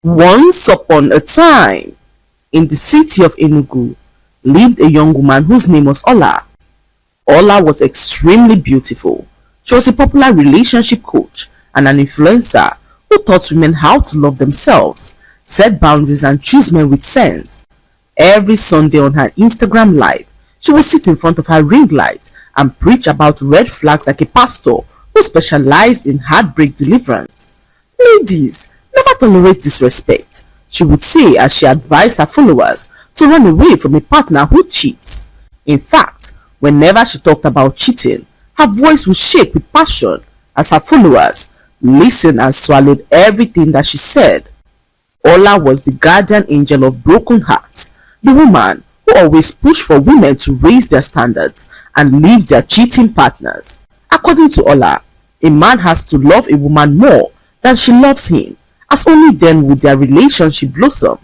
Once upon a time, in the city of Enugu, lived a young woman whose name was Ola. Ola was extremely beautiful. She was a popular relationship coach and an influencer who taught women how to love themselves, set boundaries and choose men with sense. Every Sunday on her Instagram live, she would sit in front of her ring light and preach about red flags like a pastor who specialized in heartbreak deliverance. Ladies, never tolerate disrespect, she would say as she advised her followers to run away from a partner who cheats. In fact, whenever she talked about cheating, her voice would shake with passion as her followers listened and swallowed everything that she said. Ola was the guardian angel of broken hearts, the woman who always pushed for women to raise their standards and leave their cheating partners. According to Ola, a man has to love a woman more than she loves him, as only then would their relationship blossom.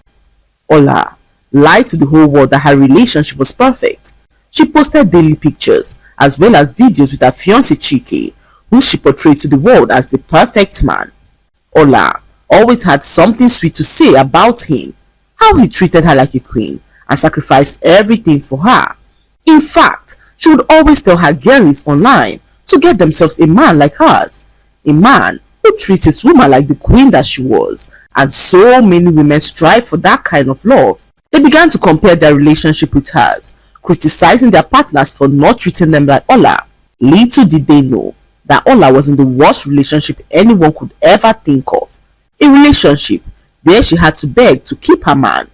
Ola lied to the whole world that her relationship was perfect. She posted daily pictures as well as videos with her fiancé Chike, who she portrayed to the world as the perfect man. Ola always had something sweet to say about him, how he treated her like a queen and sacrificed everything for her. In fact, she would always tell her girlies online to get themselves a man like hers, a man who treats his woman like the queen that she was, and so many women strive for that kind of love. They began to compare their relationship with hers, criticizing their partners for not treating them like Ola. Little did they know that Ola was in the worst relationship anyone could ever think of. A relationship where she had to beg to keep her man.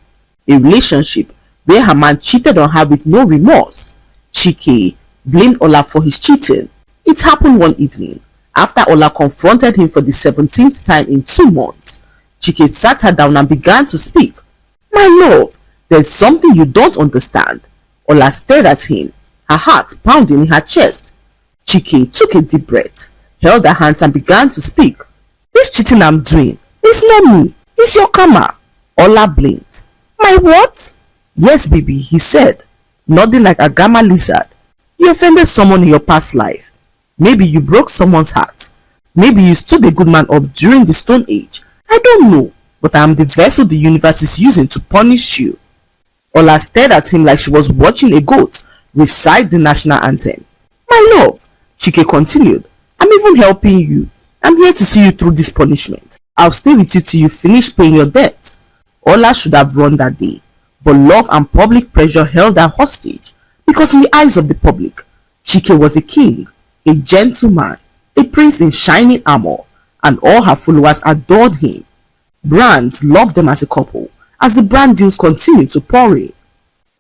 A relationship where her man cheated on her with no remorse. Chike blamed Ola for his cheating. It happened one evening after Ola confronted him for the 17th time in 2 months. Chike sat her down and began to speak. "My love, there's something you don't understand." Ola stared at him, her heart pounding in her chest. Chike took a deep breath, held her hands and began to speak. "This cheating I'm doing, it's not me, it's your karma." Ola blinked. "My what?" "Yes, baby," he said, nodding like a gamma lizard. "You offended someone in your past life. Maybe you broke someone's heart. Maybe you stood a good man up during the Stone Age. I don't know, but I am the vessel the universe is using to punish you." Ola stared at him like she was watching a goat recite the national anthem. "My love," Chike continued, "I'm even helping you. I'm here to see you through this punishment. I'll stay with you till you finish paying your debt." Ola should have run that day, but love and public pressure held her hostage, because in the eyes of the public, Chike was a king, a gentleman, a prince in shining armor, and all her followers adored him. Brands loved them as a couple, as the brand deals continued to pour in.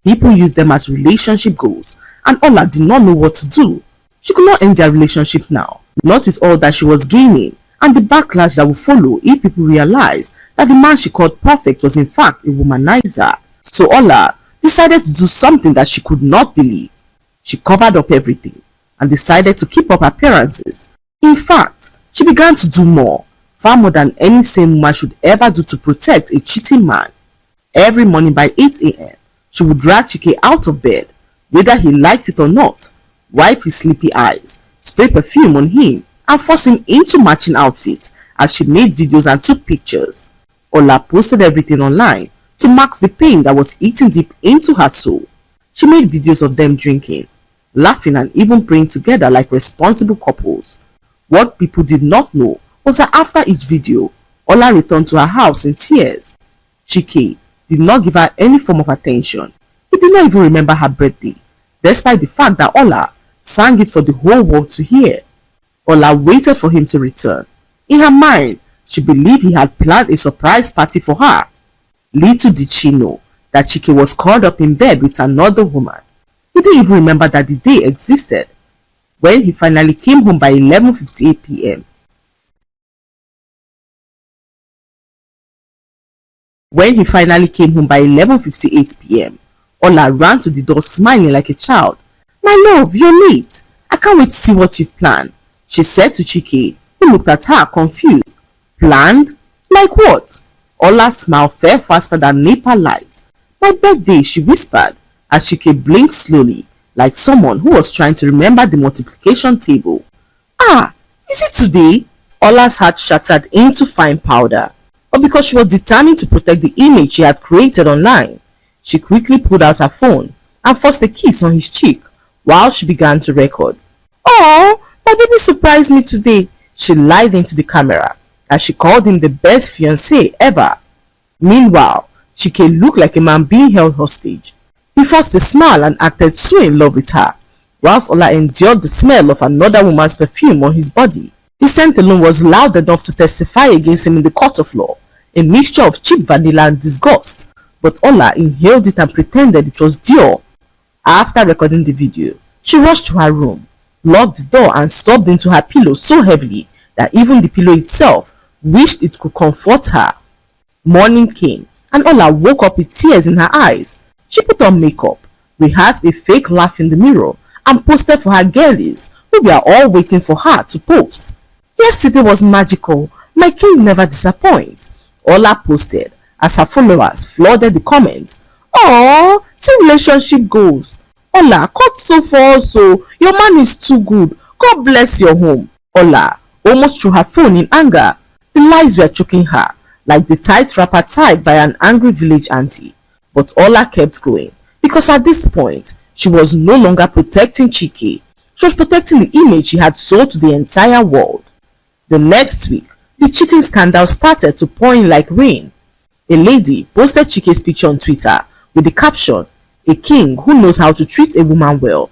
People used them as relationship goals, and Ola did not know what to do. She could not end their relationship now, not with all that she was gaining, and the backlash that would follow if people realized that the man she called perfect was in fact a womanizer. So Ola decided to do something that she could not believe. She covered up everything and decided to keep up appearances. In fact, she began to do more, far more than any sane woman should ever do to protect a cheating man. Every morning by 8 a.m., she would drag Chike out of bed, whether he liked it or not, wipe his sleepy eyes, spray perfume on him, and force him into matching outfits as she made videos and took pictures. Ola posted everything online to mask the pain that was eating deep into her soul. She made videos of them drinking, laughing and even praying together like responsible couples. What people did not know was that after each video, Ola returned to her house in tears. Chike did not give her any form of attention. He did not even remember her birthday, despite the fact that Ola sang it for the whole world to hear. Ola waited for him to return. In her mind, she believed he had planned a surprise party for her. Little did she know that Chike was curled up in bed with another woman. He didn't even remember that the day existed. When he finally came home by 11:58 p.m. Ola ran to the door smiling like a child. "My love, you're late. I can't wait to see what you've planned," she said to Chike, who looked at her confused. "Planned? Like what?" Ola's smile fell faster than NEPA light. "My birthday," she whispered as Chike blinked slowly, like someone who was trying to remember the multiplication table. "Ah, is it today?" Ola's heart shattered into fine powder. but because she was determined to protect the image she had created online. She quickly pulled out her phone and forced a kiss on his cheek while she began to record. "Oh, my baby surprised me today," she lied into the camera as she called him the best fiancé ever. Meanwhile, Chike looked like a man being held hostage. He forced a smile and acted so in love with her, whilst Ola endured the smell of another woman's perfume on his body. The scent alone was loud enough to testify against him in the court of law, a mixture of cheap vanilla and disgust, but Ola inhaled it and pretended it was Dior. After recording the video, she rushed to her room, locked the door and sobbed into her pillow so heavily that even the pillow itself wished it could comfort her. Morning came and Ola woke up with tears in her eyes. She put on makeup, rehearsed a fake laugh in the mirror and posted for her girlies who were all waiting for her to post. "Yesterday was magical. My king never disappoints," Ola posted as her followers flooded the comments. "Oh, see relationship goals. Ola, cut so far so. Your man is too good. God bless your home." Ola almost threw her phone in anger. The lies were choking her like the tight wrapper tied by an angry village auntie. But Ola kept going because at this point, she was no longer protecting Chike. She was protecting the image she had sold to the entire world. The next week, the cheating scandal started to pour in like rain. A lady posted Chike's picture on Twitter with the caption, "A king who knows how to treat a woman well."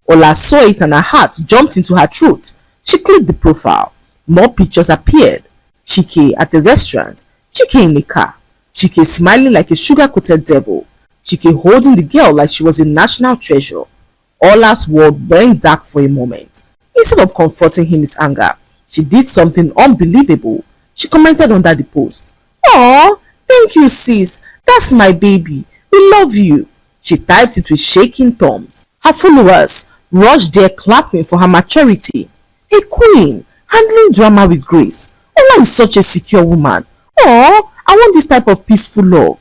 Ola saw it and her heart jumped into her throat. She clicked the profile. More pictures appeared. Chike at a restaurant, Chike in a car, Chike smiling like a sugar-coated devil, Chike holding the girl like she was a national treasure. Ola's world went dark for a moment. Instead of comforting him with anger, she did something unbelievable. She commented under the post, "Aw, thank you sis, that's my baby, we love you." She typed it with shaking thumbs. Her followers rushed there clapping for her maturity. A queen, handling drama with grace. Ola is such a secure woman. "Oh, I want this type of peaceful love."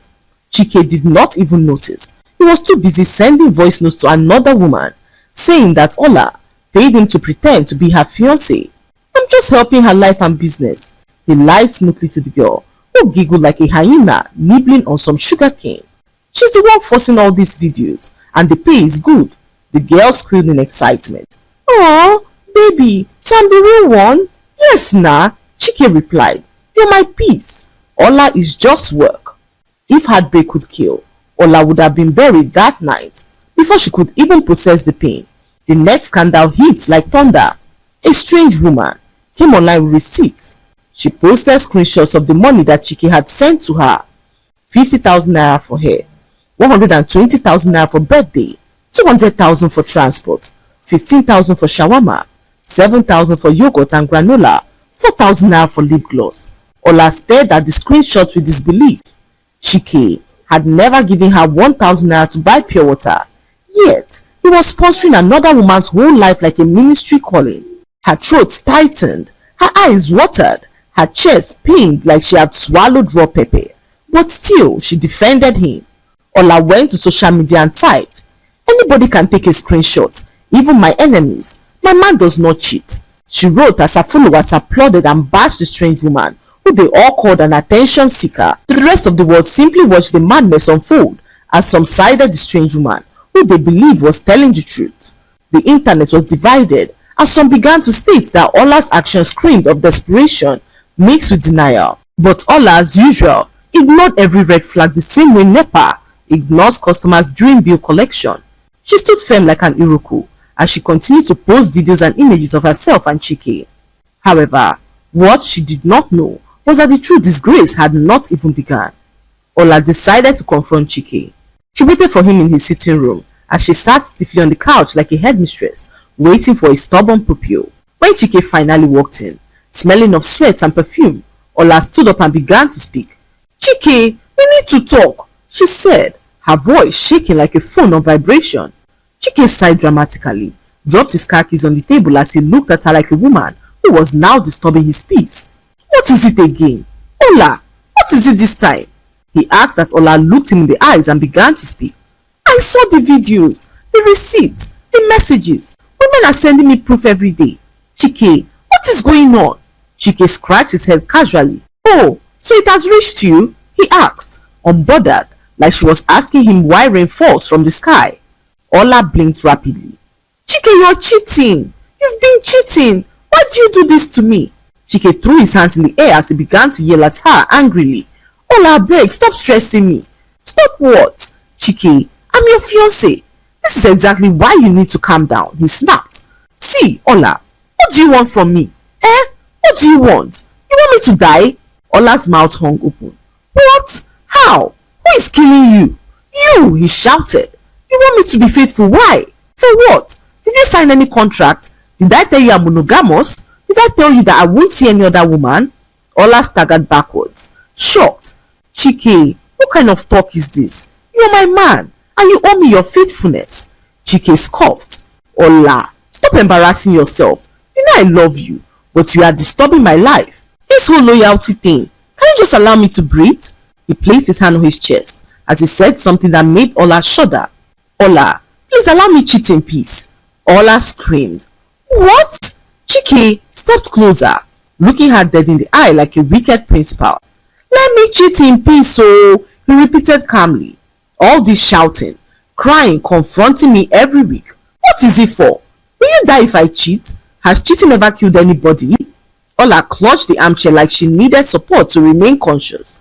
Chike did not even notice. He was too busy sending voice notes to another woman, saying that Ola paid him to pretend to be her fiancé. "I'm just helping her life and business." He lied smoothly to the girl, who giggled like a hyena nibbling on some sugar cane. "She's the one forcing all these videos, and the pay is good." The girl squealed in excitement. "Oh, baby, so I'm the real one?" "Yes, nah," Chike replied. "You're my peace. Ola is just work." If heartbreak could kill, Ola would have been buried that night before she could even process the pain. The next scandal hit like thunder. A strange woman came online with receipts. She posted screenshots of the money that Chike had sent to her. 50,000 naira for hair, 120,000 naira for birthday, 200,000 for transport, 15,000 for shawarma, 7,000 for yogurt and granola, 4,000 naira for lip gloss. Ola stared at the screenshot with disbelief. Chike had never given her 1,000 naira to buy pure water, yet he was sponsoring another woman's whole life like a ministry calling. Her throat tightened, her eyes watered, her chest pained like she had swallowed raw pepper, but still she defended him. Ola went to social media and typed, "Anybody can take a screenshot, even my enemies. My man does not cheat." She wrote as her followers applauded and bashed the strange woman, who they all called an attention seeker. The rest of the world simply watched the madness unfold as some sided the strange woman, who they believed was telling the truth. The internet was divided as some began to state that Ola's actions screamed of desperation mixed with denial. But Ola, as usual, ignored every red flag the same way NEPA ignores customers during bill collection. She stood firm like an Iroku as she continued to post videos and images of herself and Chike. However, what she did not know was that the true disgrace had not even begun. Ola decided to confront Chike. She waited for him in his sitting room as she sat stiffly on the couch like a headmistress, waiting for a stubborn pupil. When Chike finally walked in, smelling of sweat and perfume, Ola stood up and began to speak. "Chike, we need to talk," she said, her voice shaking like a phone on vibration. Chike sighed dramatically, dropped his car keys on the table as he looked at her like a woman who was now disturbing his peace. "What is it again? Ola, what is it this time?" he asked as Ola looked him in the eyes and began to speak. "I saw the videos, the receipts, the messages. Women are sending me proof every day. Chike, what is going on?" Chike scratched his head casually. "Oh, "So it has reached you?" he asked, unbothered, like she was asking him why rain falls from the sky. Ola blinked rapidly. "Chike, you're cheating! You've been cheating! Why do you do this to me?" Chike threw his hands in the air as he began to yell at her angrily. "Ola, beg, stop stressing me." "Stop what?" "Chike, I'm your fiancé. This is exactly why you need to calm down," he snapped. "See, Ola, what do you want from me? Eh? What do you want? You want me to die?" Ola's mouth hung open. "What? How? Who is killing you?" "You," he shouted. "You want me to be faithful? Why? For what? Did you sign any contract? Did I tell you I'm monogamous? Did I tell you that I won't see any other woman?" Ola staggered backwards, shocked. "Chike, what kind of talk is this? You're my man, and you owe me your faithfulness." Chike scoffed. "Ola, stop embarrassing yourself. You know I love you, but you are disturbing my life. This whole loyalty thing, can you just allow me to breathe?" He placed his hand on his chest as he said something that made Ola shudder. "Ola, please allow me cheat in peace." Ola screamed. "What?" Chike stepped closer, looking her dead in the eye like a wicked principal. "Let me cheat in peace, oh," he repeated calmly. "All this shouting, crying, confronting me every week. What is it for? Will you die if I cheat? Has cheating ever killed anybody?" Ola clutched the armchair like she needed support to remain conscious.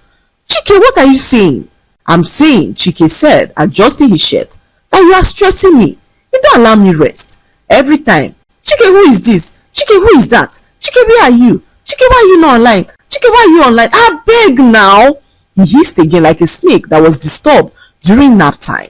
"Chike, what are you saying?" "I'm saying," Chike said, adjusting his shirt, "that you are stressing me. You don't allow me rest. Every time, 'Chike, who is this? Chike, who is that? Chike, where are you? Chike, why are you not online? Chike, why are you online? I beg now." He hissed again like a snake that was disturbed during nap time.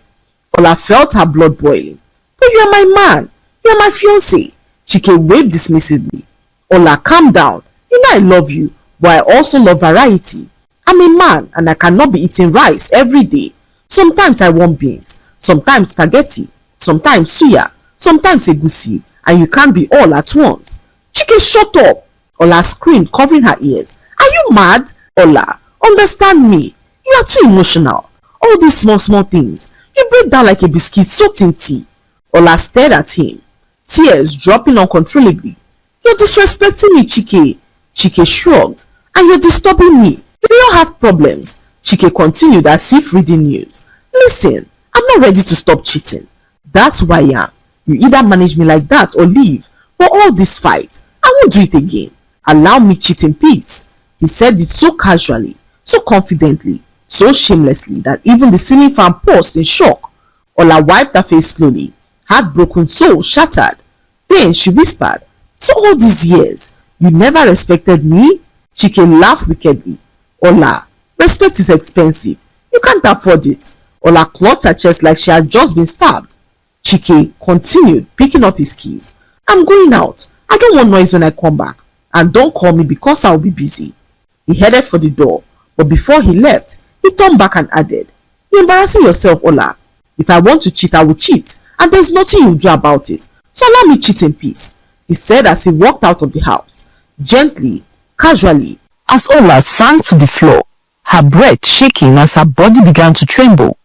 Ola felt her blood boiling. "But you are my man. You are my fiancé." Chike waved dismissively. "Ola, calm down. You know I love you, but I also love variety. I'm a man and I cannot be eating rice every day. Sometimes I want beans, sometimes spaghetti, sometimes suya, sometimes egusi, and you can't be all at once." "Chike, shut up!" Ola screamed, covering her ears. "Are you mad? Ola, understand me. You are too emotional. All these small things. You break down like a biscuit soaked in tea." Ola stared at him, tears dropping uncontrollably. "You're disrespecting me, Chike." Chike shrugged. "And you're disturbing me. We don't have problems." Chike continued as if reading news. "Listen, I'm not ready to stop cheating. That's who I am. You either manage me like that or leave. But all this fight, I won't do it again. Allow me cheat in peace." He said it so casually, so confidently, so shamelessly that even the ceiling fan paused in shock. Ola wiped her face slowly, heartbroken, soul shattered. Then she whispered, "So all these years, you never respected me?" Chike laughed wickedly. "Ola, respect is expensive. You can't afford it." Ola clutched her chest like she had just been stabbed. Chike continued, picking up his keys. "I'm going out. I don't want noise when I come back. And don't call me because I'll be busy." He headed for the door, but before he left, he turned back and added, "You're embarrassing yourself, Ola. If I want to cheat, I will cheat, and there's nothing you'll do about it. So allow me cheat in peace," he said as he walked out of the house, gently, casually. As Ola sank to the floor, her breath shaking as her body began to tremble,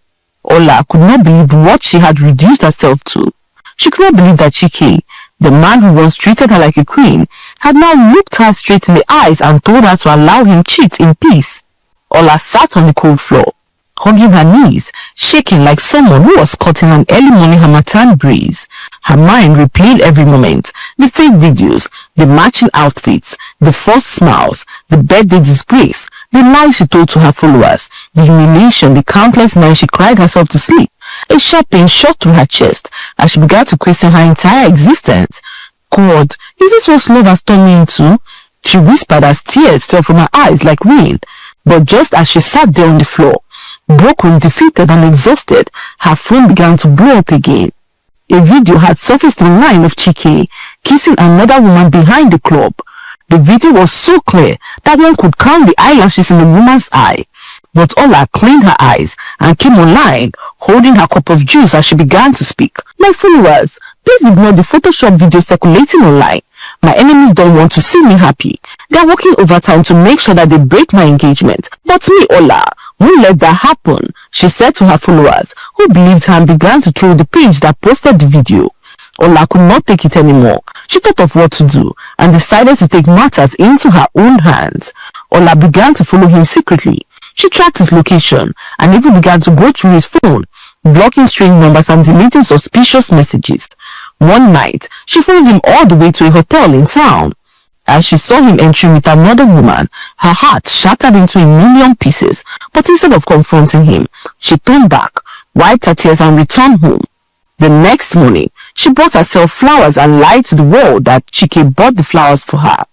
Ola could not believe what she had reduced herself to. She could not believe that Chike, the man who once treated her like a queen, had now looked her straight in the eyes and told her to allow him cheat in peace. Ola sat on the cold floor, hugging her knees, shaking like someone who was caught in an early morning harmattan breeze. Her mind replayed every moment, the fake videos, the matching outfits, the forced smiles, the birthday disgrace, the lies she told to her followers, the humiliation, the countless nights she cried herself to sleep. A sharp pain shot through her chest as she began to question her entire existence. "God, is this what love has turned me into?" she whispered as tears fell from her eyes like rain. But just as she sat there on the floor, broken, defeated and exhausted, her phone began to blow up again. A video had surfaced online of Chike kissing another woman behind the club. The video was so clear that one could count the eyelashes in the woman's eye. But Ola cleaned her eyes and came online, holding her cup of juice as she began to speak. "My followers, please ignore the Photoshop video circulating online. My enemies don't want to see me happy. They are working overtime to make sure that they break my engagement. But me, Ola, won't let that happen," she said to her followers, who believed her and began to troll the page that posted the video. Ola could not take it anymore. She thought of what to do and decided to take matters into her own hands. Ola began to follow him secretly. She tracked his location and even began to go through his phone, blocking strange numbers and deleting suspicious messages. One night, she followed him all the way to a hotel in town. As she saw him entering with another woman, her heart shattered into a million pieces. But instead of confronting him, she turned back, wiped her tears and returned home. The next morning, she bought herself flowers and lied to the world that Chike bought the flowers for her.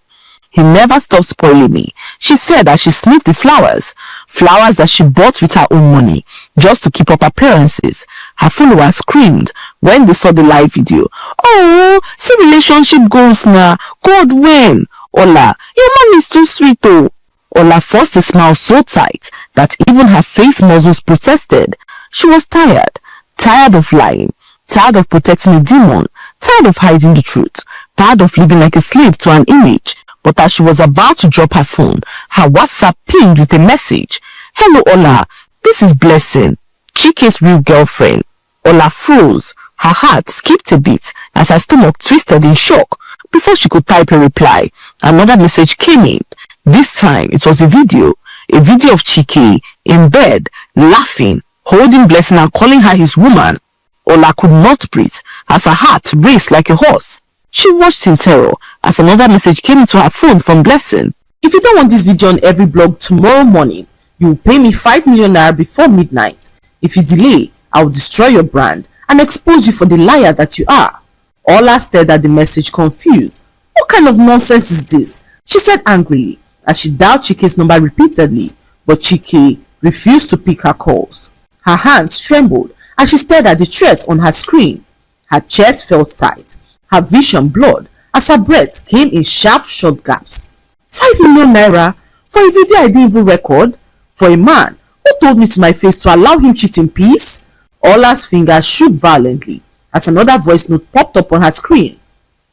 He never stopped spoiling me, she said as she sniffed the flowers. Flowers that she bought with her own money, just to keep up appearances. Her followers screamed when they saw the live video. Oh, see relationship goals now. God when? Ola, your mom is too sweet oh. Ola forced a smile so tight that even her face muscles protested. She was tired. Tired of lying. Tired of protecting a demon. Tired of hiding the truth. Tired of living like a slave to an image. But as she was about to drop her phone, her WhatsApp pinged with a message. Hello Ola, this is Blessing, Chike's real girlfriend. Ola froze. Her heart skipped a beat as her stomach twisted in shock. Before she could type a reply, another message came in. This time it was a video of Chike in bed, laughing, holding Blessing and calling her his woman. Ola could not breathe as her heart raced like a horse. She watched in terror as another message came into her phone from Blessing. If you don't want this video on every blog tomorrow morning, you will pay me 5 million naira before midnight. If you delay, I will destroy your brand and expose you for the liar that you are. Ola stared at the message confused. What kind of nonsense is this? She said angrily as she dialed Chike's number repeatedly, but Chike refused to pick her calls. Her hands trembled as she stared at the threat on her screen. Her chest felt tight. Her vision blurred as her breath came in sharp, short gaps. 5 million naira for a video I didn't even record? For a man who told me to my face to allow him cheat in peace? Ola's fingers shook violently as another voice note popped up on her screen.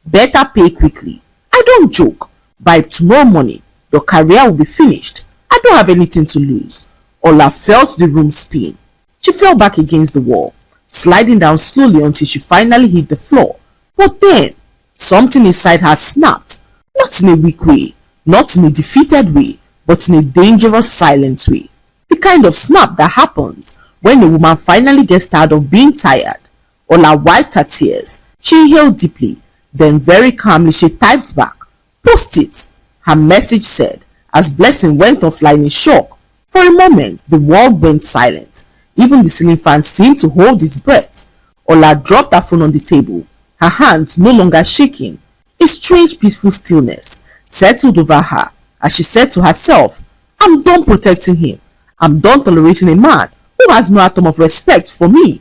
Better pay quickly. I don't joke. By tomorrow morning, your career will be finished. I don't have anything to lose. Ola felt the room spin. She fell back against the wall, sliding down slowly until she finally hit the floor. But then, something inside her snapped, not in a weak way, not in a defeated way, but in a dangerous, silent way. The kind of snap that happens when a woman finally gets tired of being tired. Ola wiped her tears. She inhaled deeply. Then very calmly she typed back, "Post it." Her message said, as Blessing went offline in shock. For a moment, the world went silent. Even the ceiling fan seemed to hold its breath. Ola dropped her phone on the table, her hands no longer shaking. A strange peaceful stillness settled over her as she said to herself, I'm done protecting him. I'm done tolerating a man who has no atom of respect for me.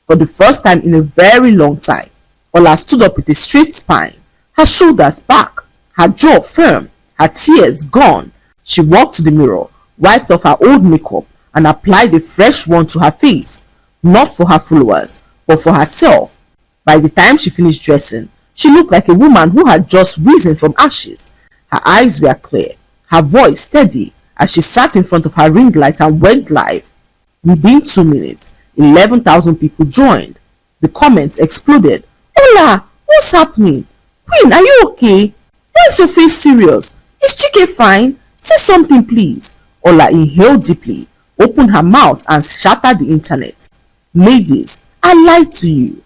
For the first time in a very long time, Ola stood up with a straight spine, her shoulders back, her jaw firm, her tears gone. She walked to the mirror, wiped off her old makeup and applied a fresh one to her face, not for her followers, but for herself. By the time she finished dressing, she looked like a woman who had just risen from ashes. Her eyes were clear, her voice steady as she sat in front of her ring light and went live. Within 2 minutes, 11,000 people joined. The comments exploded. Ola, what's happening? Queen, are you okay? Why is your face serious? Is Chike fine? Say something please. Ola inhaled deeply, opened her mouth and shattered the internet. Ladies, I lied to you.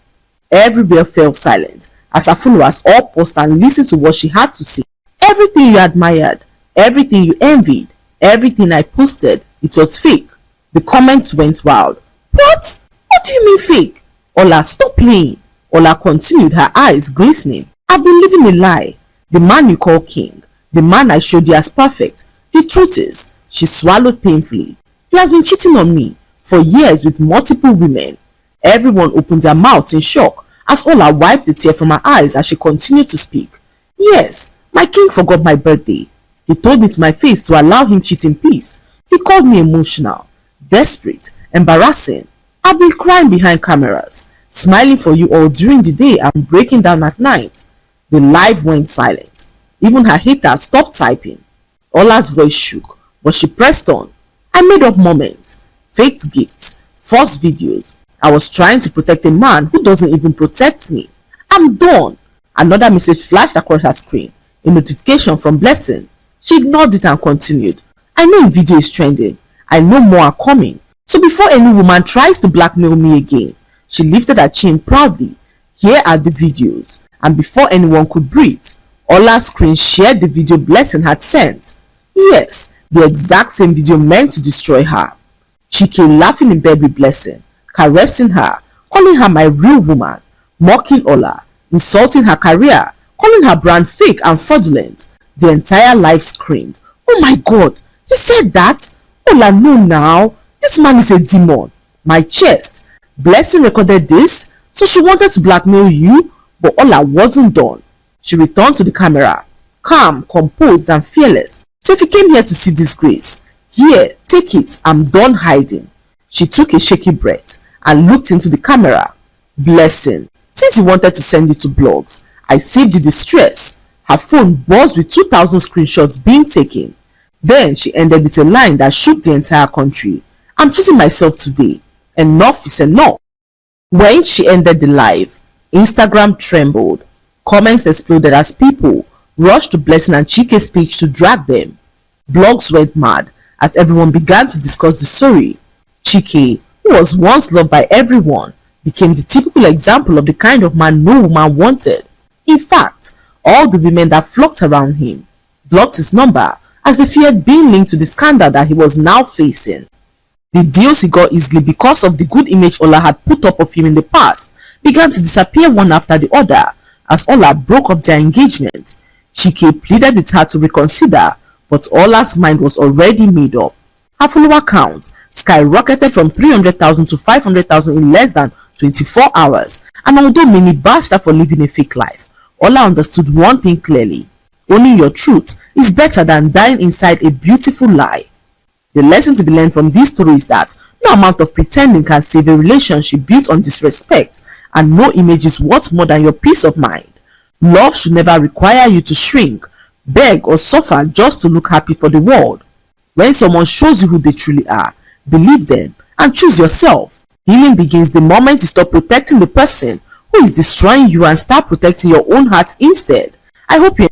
Everywhere fell silent as her followers all paused and listened to what she had to say. Everything you admired, everything you envied, everything I posted, it was fake. The comments went wild. What? What do you mean fake? Ola, stop playing. Ola continued, her eyes glistening. I've been living a lie. The man you call king, the man I showed you as perfect. The truth is, she swallowed painfully. He has been cheating on me for years with multiple women. Everyone opened their mouths in shock as Ola wiped the tear from her eyes as she continued to speak. Yes, my king forgot my birthday. He told me to my face to allow him cheat in peace. He called me emotional, desperate, embarrassing. I've been crying behind cameras, smiling for you all during the day and breaking down at night. The live went silent. Even her haters stopped typing. Ola's voice shook, but she pressed on. I made up moments, faked gifts, false videos. I was trying to protect a man who doesn't even protect me. I'm done. Another message flashed across her screen, a notification from Blessing. She ignored it and continued. I know a video is trending. I know more are coming. So before any woman tries to blackmail me again, she lifted her chin proudly. Here are the videos. And before anyone could breathe, Ola's screen shared the video Blessing had sent. Yes, the exact same video meant to destroy her. Chike laughing in bed with Blessing, caressing her, calling her my real woman, mocking Ola, insulting her career, calling her brand fake and fraudulent. The entire life screamed, oh my god, he said that? Ola, no now, this man is a demon. My chest. Blessing recorded this, so she wanted to blackmail you, but Ola wasn't done. She returned to the camera, calm, composed and fearless. So if you came here to see disgrace, here, take it, I'm done hiding. She took a shaky breath and looked into the camera. Blessing, since you wanted to send it to blogs, I saved you the stress. Her phone buzzed with 2,000 screenshots being taken. Then she ended with a line that shook the entire country. I'm choosing myself today. Enough is enough. When she ended the live, Instagram trembled. Comments exploded as people rushed to Blessing and Chike's page to drag them. Blogs went mad as everyone began to discuss the story. Chike, who was once loved by everyone, became the typical example of the kind of man no woman wanted. In fact, all the women that flocked around him blocked his number as they feared being linked to the scandal that he was now facing. The deals he got easily because of the good image Ola had put up of him in the past began to disappear one after the other as Ola broke up their engagement. Chike pleaded with her to reconsider, but Ola's mind was already made up. Her follower count skyrocketed from 300,000 to 500,000 in less than 24 hours, and although many bashed her for living a fake life, Ola understood one thing clearly: owning your truth is better than dying inside a beautiful lie. The lesson to be learned from this story is that no amount of pretending can save a relationship built on disrespect, and no image is worth more than your peace of mind. Love should never require you to shrink, beg or suffer just to look happy for the world. When someone shows you who they truly are, believe them and choose yourself. Healing begins the moment you stop protecting the person who is destroying you and start protecting your own heart instead. I hope you